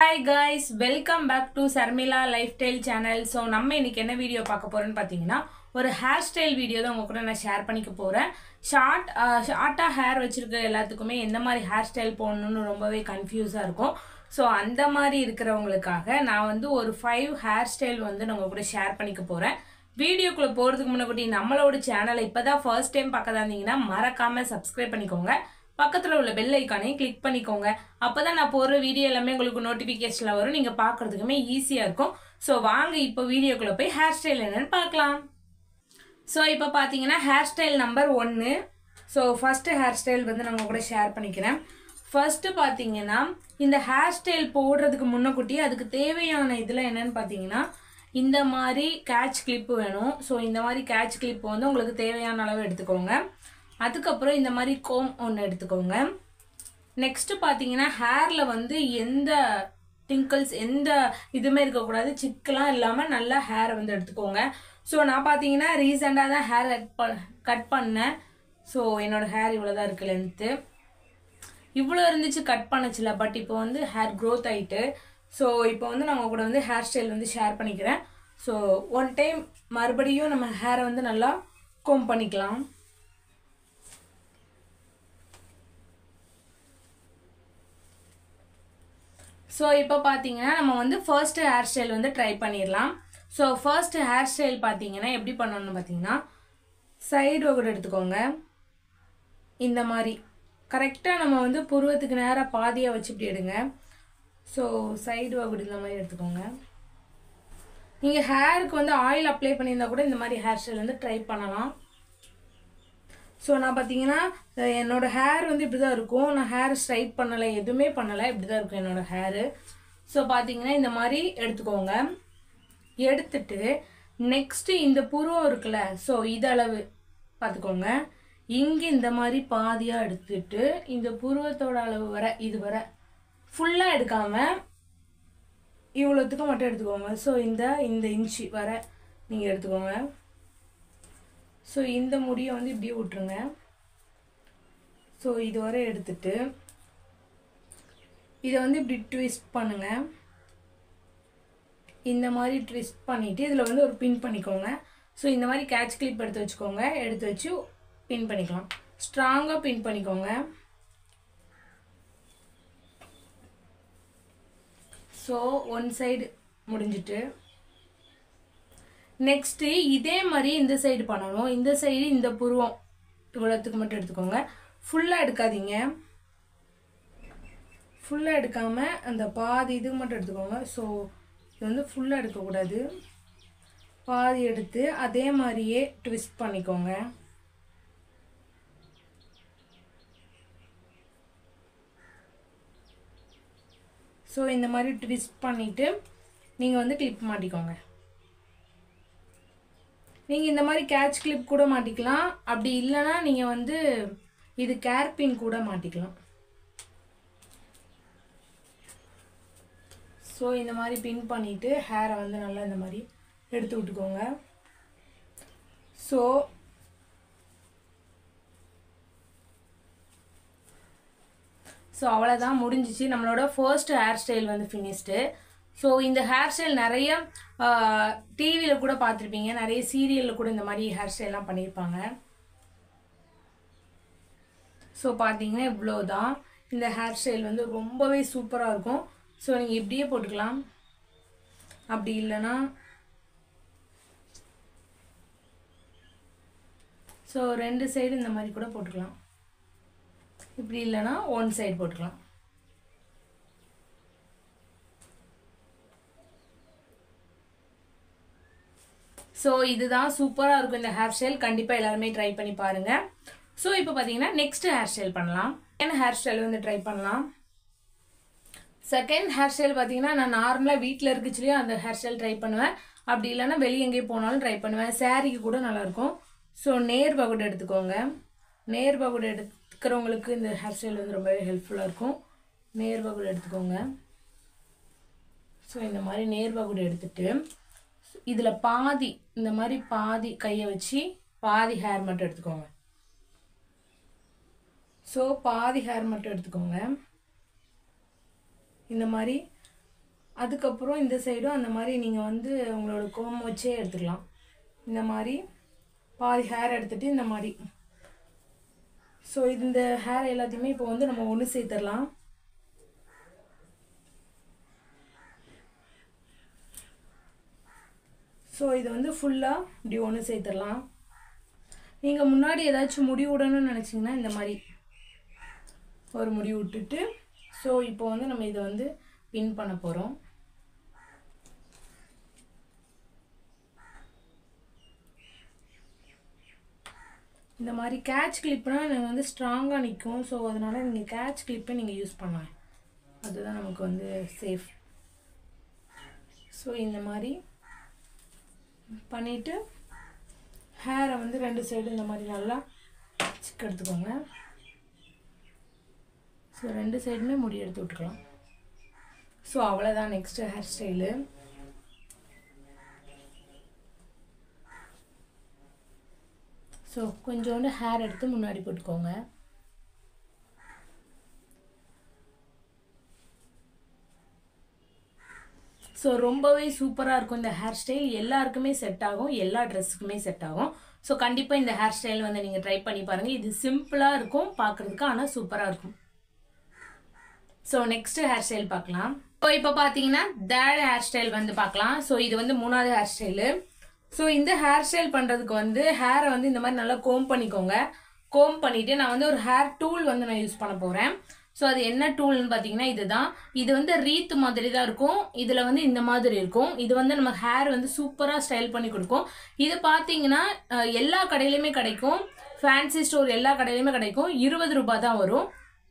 Hi guys, welcome back to Sarmila Lifestyle channel. So நம்ம இன்னைக்கு என்ன வீடியோ பார்க்க போறோம்னு பாத்தீங்கன்னா ஒரு ஹேர் ஸ்டைல் வீடியோ தான் உங்க கூட நான் ஷேர் பண்ணிக்க போறேன். ஷார்ட்டா ஹேர் வச்சிருக்க எல்லாத்துக்குமே எந்த மாதிரி ஹேர் ஸ்டைல் போடணும்னு ரொம்பவே கன்ஃபியூஸா இருக்கும். சோ அந்த மாதிரி இருக்கிறவங்களுக்காக நான் வந்து ஒரு 5 ஹேர் ஸ்டைல் வந்து நான் உங்க கூட ஷேர் பண்ணிக்க போறேன். வீடியோக்குள்ள போறதுக்கு முன்னாடி நம்மளோட சேனலை இப்பதான் ஃபர்ஸ்ட் டைம் பார்க்கதா இருந்தீங்கன்னா மறக்காம சப்ஸ்கிரைப் பண்ணிக்கோங்க. பக்கத்துல உள்ள பெல் ஐகானை கிளிக் பண்ணிக்கோங்க. அப்பதான் நான் போடுற வீடியோ எல்லாமே உங்களுக்கு நோட்டிபிகேஷன்ல வரும். நீங்க பாக்குறதுக்குமே ஈஸியா இருக்கும். சோ வாங்க இப்போ வீடியோக்குள்ள போய் ஹேர் ஸ்டைல் என்னன்னு பார்க்கலாம். சோ இப்போ பாத்தீங்கன்னா hair style number 1. So first hair style வந்து நான் கூட ஷேர் பண்ணிக்கிறேன். ஃபர்ஸ்ட் பாத்தீங்கன்னா இந்த ஹேர் ஸ்டைல் போடுறதுக்கு முன்னக்கூட்டி அதுக்கு தேவையான இதுல என்னன்னு பாத்தீங்கன்னா இந்த மாதிரி கேட்ச் கிளிப் வேணும். சோ இந்த மாதிரி கேட்ச் கிளிப் வந்து உங்களுக்கு தேவையான அளவு எடுத்துக்கோங்க. அதுக்கப்புறம் இந்த மாதிரி கோம் ஒன்று எடுத்துக்கோங்க. நெக்ஸ்ட் பார்த்தீங்கன்னா ஹேர்ல வந்து எந்த டிங்கிள்ஸ் எந்த இதுவுமே இருக்கக்கூடாது, சிக்கெல்லாம் இல்லாமல் நல்லா ஹேரை வந்து எடுத்துக்கோங்க. ஸோ நான் பார்த்தீங்கன்னா ரீசெண்டாக தான் ஹேர் கட் பண்ணேன். ஸோ என்னோட ஹேர் இவ்வளோதான் இருக்கு லென்த்து. இவ்வளோ இருந்துச்சு கட் பண்ணச்சில்ல, பட் இப்போ வந்து ஹேர் க்ரோத் ஆகிட்டு. ஸோ இப்போ வந்து நான் உங்க கூட வந்து ஹேர் ஸ்டைல் வந்து ஷேர் பண்ணிக்கிறேன். ஸோ ஒன் டைம் மறுபடியும் நம்ம ஹேரை வந்து நல்லா கோம் பண்ணிக்கலாம். ஸோ இப்போ பார்த்தீங்கன்னா நம்ம வந்து ஃபர்ஸ்ட் ஹேர் ஸ்டைல் வந்து ட்ரை பண்ணிடலாம். ஸோ ஃபர்ஸ்ட் ஹேர் ஸ்டைல் பார்த்தீங்கன்னா எப்படி பண்ணணும்னு பார்த்தீங்கன்னா சைடு வகுடு எடுத்துக்கோங்க. இந்த மாதிரி கரெக்டாக நம்ம வந்து புருவத்துக்கு நேராக பாதியாக வச்சு இப்படி எடுங்க. ஸோ சைடு வகுடு இந்த மாதிரி எடுத்துக்கோங்க. நீங்கள் ஹேருக்கு வந்து ஆயில் அப்ளை பண்ணியிருந்தா கூட இந்த மாதிரி ஹேர் ஸ்டைல் வந்து ட்ரை பண்ணலாம். ஸோ நான் பார்த்தீங்கன்னா என்னோட ஹேர் வந்து இப்படி தான் இருக்கும். நான் ஹேர் ஸ்ட்ரைட் பண்ணலை, எதுவுமே பண்ணலை, இப்படி தான் இருக்கும் என்னோட ஹேரு. ஸோ பார்த்தீங்கன்னா இந்த மாதிரி எடுத்துக்கோங்க. எடுத்துட்டு நெக்ஸ்ட் இந்த புருவம் இருக்குல்ல, ஸோ இதளவு பார்த்துக்கோங்க. இங்கே இந்த மாதிரி பாதியாக எடுத்துட்டு இந்த புருவத்தோட அளவு வர இது வர ஃபுல்லாக எடுக்காம இவ்வளோத்துக்கு மட்டும் எடுத்துக்கோங்க. ஸோ இந்த இன்ச்சு வர நீங்கள் எடுத்துக்கோங்க. ஸோ இந்த முடியை வந்து இப்படியே விட்டுருங்க. ஸோ இது வரை எடுத்துட்டு இதை வந்து இப்படி ட்விஸ்ட் பண்ணுங்க. இந்த மாதிரி ட்விஸ்ட் பண்ணிட்டு இதில் வந்து ஒரு பின் பண்ணிக்கோங்க. ஸோ இந்த மாதிரி கேட்ச் கிளிப் எடுத்து வச்சுக்கோங்க. எடுத்து வச்சு பின் பண்ணிக்கலாம். ஸ்ட்ராங்காக பின் பண்ணிக்கோங்க. ஸோ ஒன் சைடு முடிஞ்சிட்டு நெக்ஸ்ட் இதே மாதிரி இந்த சைடு பண்ணணும். இந்த சைடு இந்த புருவம் இவ்வளோத்துக்கு மட்டும் எடுத்துக்கோங்க. ஃபுல்லாக எடுக்காதீங்க. ஃபுல்லாக எடுக்காம அந்த பாதி இதுக்கு மட்டும் எடுத்துக்கோங்க. ஸோ இது வந்து ஃபுல்லாக எடுக்கக்கூடாது, பாதி எடுத்து அதே மாதிரியே ட்விஸ்ட் பண்ணிக்கோங்க. ஸோ இந்த மாதிரி ட்விஸ்ட் பண்ணிட்டு நீங்கள் வந்து கிளிப் மாட்டிக்கோங்க. நீங்கள் இந்த மாதிரி கேட்ச் கிளிப் கூட மாட்டிக்கலாம். அப்படி இல்லைன்னா நீங்கள் வந்து இது கேர்பின் கூட மாட்டிக்கலாம். ஸோ இந்த மாதிரி பின் பண்ணிவிட்டு ஹேரை வந்து நல்லா இந்த மாதிரி எடுத்து விட்டுக்கோங்க. ஸோ அவ்வளோதான், முடிஞ்சிச்சு. நம்மளோட ஃபர்ஸ்ட் ஹேர் ஸ்டைல் வந்து ஃபினிஷ்டு. ஸோ இந்த ஹேர் ஸ்டைல் நிறைய டிவியில் கூட பார்த்துருப்பீங்க, நிறைய சீரியலில் கூட இந்த மாதிரி ஹேர் ஸ்டைல்லாம் பண்ணியிருப்பாங்க. ஸோ பார்த்தீங்கன்னா இவ்வளோதான். இந்த ஹேர் ஸ்டைல் வந்து ரொம்பவே சூப்பராக இருக்கும். ஸோ நீங்கள் இப்படியே போட்டுக்கலாம். அப்படி இல்லைன்னா ஸோ 2 சைடு இந்த மாதிரி கூட போட்டுக்கலாம். இப்படி இல்லைன்னா 1 சைடு போட்டுக்கலாம். ஸோ இதுதான் சூப்பராக இருக்கும் இந்த ஹேர் ஸ்டைல். கண்டிப்பாக எல்லாருமே ட்ரை பண்ணி பாருங்க. ஸோ இப்போ பார்த்தீங்கன்னா நெக்ஸ்ட் ஹேர் ஸ்டைல் பண்ணலாம். என்ன ஹேர் ஸ்டைல் வந்து ட்ரை பண்ணலாம். செகண்ட் ஹேர் ஸ்டைல் பார்த்தீங்கன்னா நான் நார்மலாக வீட்டில் இருக்குச்சுலேயே அந்த ஹேர் ஸ்டைல் ட்ரை பண்ணுவேன். அப்படி இல்லைன்னா வெளியே எங்கேயும் போனாலும் ட்ரை பண்ணுவேன். சாரீக்கு கூட நல்லாயிருக்கும். ஸோ நேர் வகுடு எடுத்துக்கோங்க. நேர் வகுடு எடுத்துக்கிறவங்களுக்கு இந்த ஹேர் ஸ்டைல் வந்து ரொம்பவே ஹெல்ப்ஃபுல்லாக இருக்கும். நேர் வகுடு எடுத்துக்கோங்க. ஸோ இந்த மாதிரி நேர் வகுடு எடுத்துட்டு இதில் பாதி இந்த மாதிரி பாதி கையை வச்சு பாதி ஹேர் மட்டும் எடுத்துக்கோங்க. ஸோ பாதி ஹேர் மட்டும் எடுத்துக்கோங்க. இந்த மாதிரி அதுக்கப்புறம் இந்த சைடும் அந்த மாதிரி நீங்கள் வந்து உங்களோட கோம் வச்சே எடுத்துக்கலாம். இந்த மாதிரி பாதி ஹேர் எடுத்துகிட்டு இந்த மாதிரி. ஸோ இந்த ஹேர் எல்லாத்தையுமே இப்போ வந்து நம்ம ஒன்று சேர்த்துடலாம். ஸோ இது வந்து ஃபுல்லாக இப்படி ஒன்று சேர்த்துடலாம். நீங்கள் முன்னாடி ஏதாச்சும் முடி விடணும்னு நினச்சிங்கன்னா இந்த மாதிரி ஒரு முடி விட்டுட்டு, ஸோ இப்போ வந்து நம்ம இதை வந்து பின் பண்ண போகிறோம். இந்த மாதிரி கேட்ச் கிளிப்னால் நீங்கள் வந்து ஸ்ட்ராங்காக நிற்கும். ஸோ அதனால் நீங்கள் கேட்ச் கிளிப்பை நீங்கள் யூஸ் பண்ணலாம். அதுதான் நமக்கு வந்து சேஃப். ஸோ இந்த மாதிரி பண்ணிவிட்டு ஹேரை வந்து 2 சைடு இந்த மாதிரி நல்லா சிக்க எடுத்துக்கோங்க. ஸோ 2 சைடுமே முடி எடுத்து விட்டுக்கலாம். ஸோ அவ்வளோதான் நெக்ஸ்ட்டு ஹேர் ஸ்டைலு. ஸோ கொஞ்சோண்டு ஹேர் எடுத்து முன்னாடி போட்டுக்கோங்க. ஸோ ரொம்பவே சூப்பராக இருக்கும் இந்த ஹேர் ஸ்டைல். எல்லாருக்குமே செட் ஆகும், எல்லா ட்ரெஸ்ஸுக்குமே செட் ஆகும். ஸோ கண்டிப்பாக இந்த ஹேர் ஸ்டைல் வந்து நீங்கள் ட்ரை பண்ணி பாருங்கள். இது சிம்பிளாக இருக்கும் பார்க்குறதுக்கு, ஆனால் சூப்பராக இருக்கும். ஸோ நெக்ஸ்ட் ஹேர் ஸ்டைல் பார்க்கலாம். ஸோ இப்போ பார்த்தீங்கன்னா தேர்ட் ஹேர் ஸ்டைல் வந்து பார்க்கலாம். ஸோ இது வந்து 3வது ஹேர் ஸ்டைலு. ஸோ இந்த ஹேர் ஸ்டைல் பண்ணுறதுக்கு வந்து ஹேரை வந்து இந்த மாதிரி நல்லா கோம் பண்ணிக்கோங்க. கோம் பண்ணிவிட்டு நான் வந்து ஒரு ஹேர் டூல் வந்து நான் யூஸ் பண்ண போகிறேன். ஸோ அது என்ன டூல்னு பார்த்தீங்கன்னா இதுதான். இது வந்து ரீத் மாதிரி தான் இருக்கும். இதில் வந்து இந்த மாதிரி இருக்கும். இது வந்து நம்ம ஹேர் வந்து சூப்பராக ஸ்டைல் பண்ணி கொடுக்கும். இது பார்த்தீங்கன்னா எல்லா கடையிலையுமே கிடைக்கும். ஃபேன்சி ஸ்டோர் எல்லா கடையிலையுமே கிடைக்கும். 20 ரூபாய் தான் வரும்.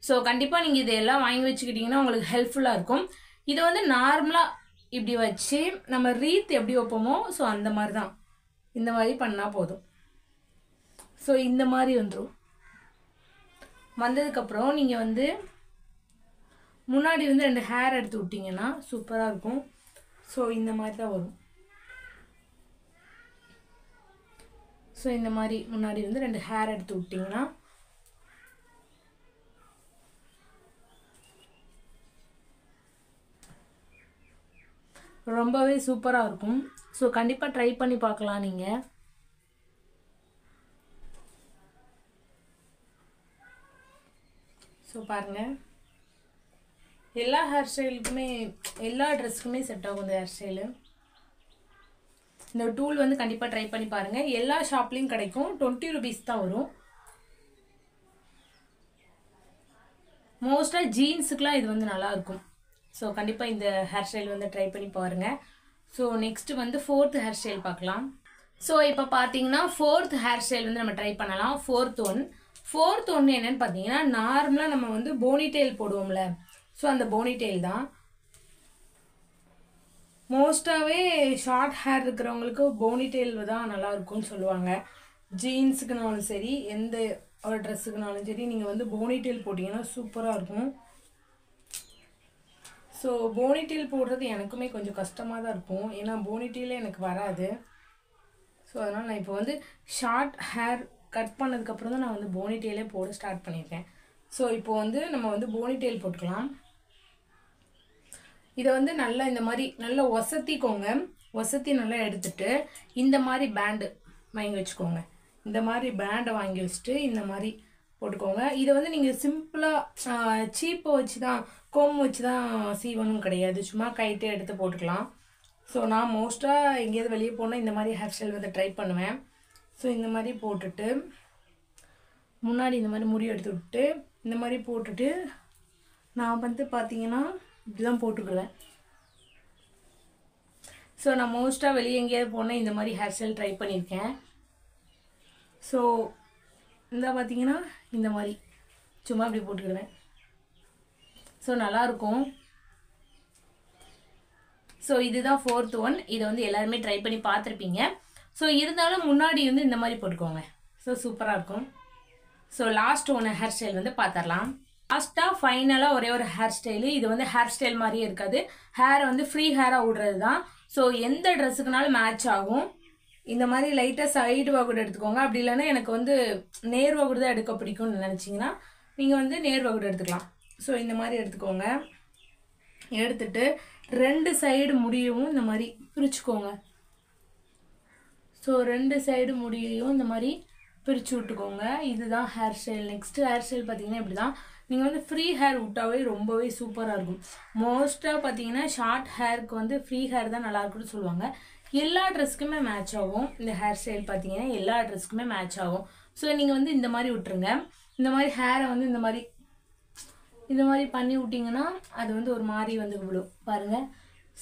ஸோ கண்டிப்பாக நீங்கள் இதெல்லாம் வாங்கி வச்சுக்கிட்டிங்கன்னா உங்களுக்கு ஹெல்ப்ஃபுல்லாக இருக்கும். இதை வந்து நார்மலாக இப்படி வச்சு நம்ம ரீத் எப்படி வைப்போமோ ஸோ அந்த மாதிரி தான், இந்த மாதிரி பண்ணால் போதும். ஸோ இந்த மாதிரி வந்துடும். வந்ததுக்கப்புறம் நீங்கள் வந்து முன்னாடி வந்து 2 ஹேர் எடுத்து விட்டிங்கன்னா சூப்பராக இருக்கும். ஸோ இந்த மாதிரி தான் வரும். ஸோ இந்த மாதிரி முன்னாடி வந்து 2 ஹேர் எடுத்து விட்டிங்கன்னா ரொம்பவே சூப்பராக இருக்கும். ஸோ கண்டிப்பாக ட்ரை பண்ணி பார்க்கலாம் நீங்கள். ஸோ பாருங்கள், எல்லா ஹேர் ஸ்டைலுக்குமே எல்லா ட்ரெஸ்க்குமே செட் ஆகும் இந்த ஹேர் ஸ்டைலு. இந்த டூல் வந்து கண்டிப்பாக ட்ரை பண்ணி பாருங்கள். எல்லா ஷாப்லேயும் கிடைக்கும். 20 ரூபீஸ் தான் வரும். மோஸ்ட்டாக ஜீன்ஸுக்கெலாம் இது வந்து நல்லாயிருக்கும். ஸோ கண்டிப்பாக இந்த ஹேர் ஸ்டைல் வந்து ட்ரை பண்ணி பாருங்கள். ஸோ நெக்ஸ்ட்டு வந்து 4th ஹேர் ஸ்டைல் பார்க்கலாம். ஸோ இப்போ பார்த்தீங்கன்னா 4th ஹேர் ஸ்டைல் வந்து நம்ம ட்ரை பண்ணலாம். 4th ஒன் என்னன்னு பார்த்தீங்கன்னா நார்மலாக நம்ம வந்து போனி டெயில் போடுவோம்ல, ஸோ அந்த போனி டெயில் தான். மோஸ்ட்டாகவே ஷார்ட் ஹேர் இருக்கிறவங்களுக்கு போனி டெயில் தான் நல்லாயிருக்கும்னு சொல்லுவாங்க. ஜீன்ஸுக்குனாலும் சரி, எந்த ஒரு ட்ரெஸ்ஸுக்குனாலும் சரி, நீங்கள் வந்து போனி டெயில் போட்டிங்கன்னா சூப்பராக இருக்கும். ஸோ போனிடெயில் போடுறது எனக்குமே கொஞ்சம் கஷ்டமாக தான் இருக்கும். ஏன்னா போனிடெயிலே எனக்கு வராது. ஸோ அதனால் நான் இப்போ வந்து ஷார்ட் ஹேர் கட் பண்ணதுக்கப்புறம் தான் நான் வந்து போனிடெயிலே போட ஸ்டார்ட் பண்ணியிருக்கேன். ஸோ இப்போ வந்து நம்ம வந்து போனிடெயில் போட்டுக்கலாம். இதை வந்து நல்லா இந்த மாதிரி நல்லா ஒசத்திக்கோங்க. ஒசத்தி நல்லா எடுத்துட்டு இந்த மாதிரி பேண்டு வாங்கி வச்சுக்கோங்க. இந்த மாதிரி பேண்டை வாங்கி வச்சுட்டு இந்த மாதிரி போட்டுக்கோங்க. இதை வந்து நீங்கள் சிம்பிளாக சீப்பை வச்சு தான், கோம் வச்சு தான் சீவனும் கிடையாது, சும்மா கைட்டே எடுத்து போட்டுக்கலாம். ஸோ நான் மோஸ்ட்டாக எங்கேயாவது வெளியே போனால் இந்த மாதிரி ஹேர் ஸ்டைல் வந்து ட்ரை பண்ணுவேன். ஸோ இந்த மாதிரி போட்டுட்டு முன்னாடி இந்த மாதிரி முடி எடுத்து விட்டு இந்த மாதிரி போட்டுட்டு நான் வந்து பார்த்தீங்கன்னா இப்படி தான் போட்டுக்குவேன். ஸோ நான் மோஸ்ட்டாக வெளியே எங்கேயாவது போனால் இந்த மாதிரி ஹேர் ஸ்டைல் ட்ரை பண்ணியிருக்கேன். ஸோ இந்த பார்த்தீங்கன்னா இந்த மாதிரி சும்மா இப்படி போட்டுக்கிடுவேன். ஸோ நல்லாயிருக்கும். ஸோ இதுதான் 4th ஒன். இதை வந்து எல்லாருமே ட்ரை பண்ணி பார்த்துருப்பீங்க. ஸோ இருந்தாலும் முன்னாடி வந்து இந்த மாதிரி போட்டுக்கோங்க. ஸோ சூப்பராக இருக்கும். ஸோ லாஸ்ட் ஒன்று ஹேர் ஸ்டைல் வந்து பார்த்துடலாம். லாஸ்ட்டாக ஃபைனலாக ஒரே ஒரு ஹேர் ஸ்டைலு. இது வந்து ஹேர் ஸ்டைல் மாதிரியே இருக்காது. ஹேரை வந்து ஃப்ரீ ஹேராக விடுறது தான். ஸோ எந்த ட்ரெஸ்ஸுக்குனாலும் மேட்ச் ஆகும். இந்த மாதிரி லைட்டாக சைடு வகுடு எடுத்துக்கோங்க. அப்படி இல்லைன்னா எனக்கு வந்து நேர் வகுடு தான் எடுக்க பிடிக்கும்னு நினச்சிங்கன்னா நீங்கள் வந்து நேர் வகுடு எடுத்துக்கலாம். ஸோ இந்த மாதிரி எடுத்துக்கோங்க. எடுத்துட்டு 2 சைடு முடியவும் இந்த மாதிரி பிரிச்சுக்கோங்க. ஸோ 2 சைடு முடியையும் இந்த மாதிரி பிரித்து விட்டுக்கோங்க. இதுதான் hair style. Next hair style பார்த்தீங்கன்னா இப்படி தான். நீங்கள் வந்து ஃப்ரீ ஹேர் விட்டாவே ரொம்பவே சூப்பராக இருக்கும். மோஸ்ட்டாக பார்த்தீங்கன்னா ஷார்ட் ஹேருக்கு வந்து ஃப்ரீ ஹேர் தான் நல்லாயிருக்குன்னு சொல்லுவாங்க. எல்லா ட்ரெஸ்க்குமே மேட்ச் ஆகும். இந்த ஹேர் ஸ்டைல் பார்த்தீங்கன்னா எல்லா ட்ரெஸ்க்குமே மேட்ச் ஆகும். ஸோ நீங்கள் வந்து இந்த மாதிரி விட்டுருங்க. இந்த மாதிரி ஹேரை வந்து இந்த மாதிரி பண்ணி விட்டிங்கன்னா அது வந்து ஒரு மாதிரி வந்து விழும் பாருங்கள்.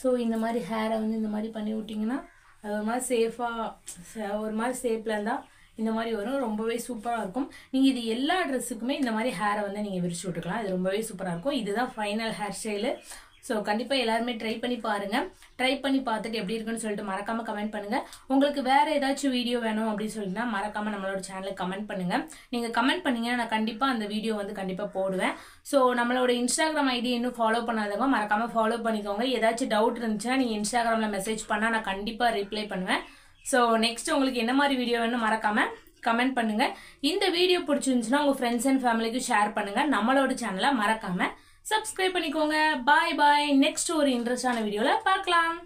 ஸோ இந்த மாதிரி ஹேரை வந்து இந்த மாதிரி பண்ணி விட்டிங்கன்னா அது ஒரு மாதிரி சேஃபாக ஒரு மாதிரி ஷேப்பில் இருந்தால் இந்த மாதிரி வரும். ரொம்பவே சூப்பராக இருக்கும். நீங்கள் இது எல்லா ட்ரெஸ்ஸுக்குமே இந்த மாதிரி ஹேரை வந்து நீங்கள் விரிச்சு விட்டுக்கலாம். இது ரொம்பவே சூப்பராக இருக்கும். இதுதான் ஃபைனல் ஹேர் ஸ்டைலு. ஸோ கண்டிப்பாக எல்லாருமே ட்ரை பண்ணி பாருங்கள். ட்ரை பண்ணி பார்த்துட்டு எப்படி இருக்குன்னு சொல்லிட்டு மறக்காமல் கமெண்ட் பண்ணுங்கள். உங்களுக்கு வேறு ஏதாச்சும் வீடியோ வேணும் அப்படின்னு சொல்லிட்டுனா மறக்காமல் நம்மளோட சேனலுக்கு கமெண்ட் பண்ணுங்கள். நீங்கள் கமெண்ட் பண்ணிங்கன்னா நான் கண்டிப்பாக அந்த வீடியோ வந்து கண்டிப்பாக போடுவேன். ஸோ நம்மளோட இன்ஸ்டாகிராம் ஐடி இன்னும் ஃபாலோ பண்ணாதவங்க மறக்காமல் ஃபாலோ பண்ணிக்கோங்க. ஏதாச்சும் டவுட் இருந்துச்சுன்னா நீங்கள் இன்ஸ்டாகிராமில் மெசேஜ் பண்ணால் நான் கண்டிப்பாக ரிப்ளை பண்ணுவேன். ஸோ நெக்ஸ்ட் உங்களுக்கு என்ன மாதிரி வீடியோ வேணும் மறக்காமல் கமெண்ட் பண்ணுங்கள். இந்த வீடியோ பிடிச்சிருந்துச்சுன்னா உங்கள் ஃப்ரெண்ட்ஸ் அண்ட் ஃபேமிலிக்கு ஷேர் பண்ணுங்கள். நம்மளோட சேனலை மறக்காமல் சப்ஸ்கிரைப் பண்ணிக்கோங்க. பாய் பாய். நெக்ஸ்ட் ஒரு இன்ட்ரெஸ்டான வீடியோவில் பார்க்கலாம்.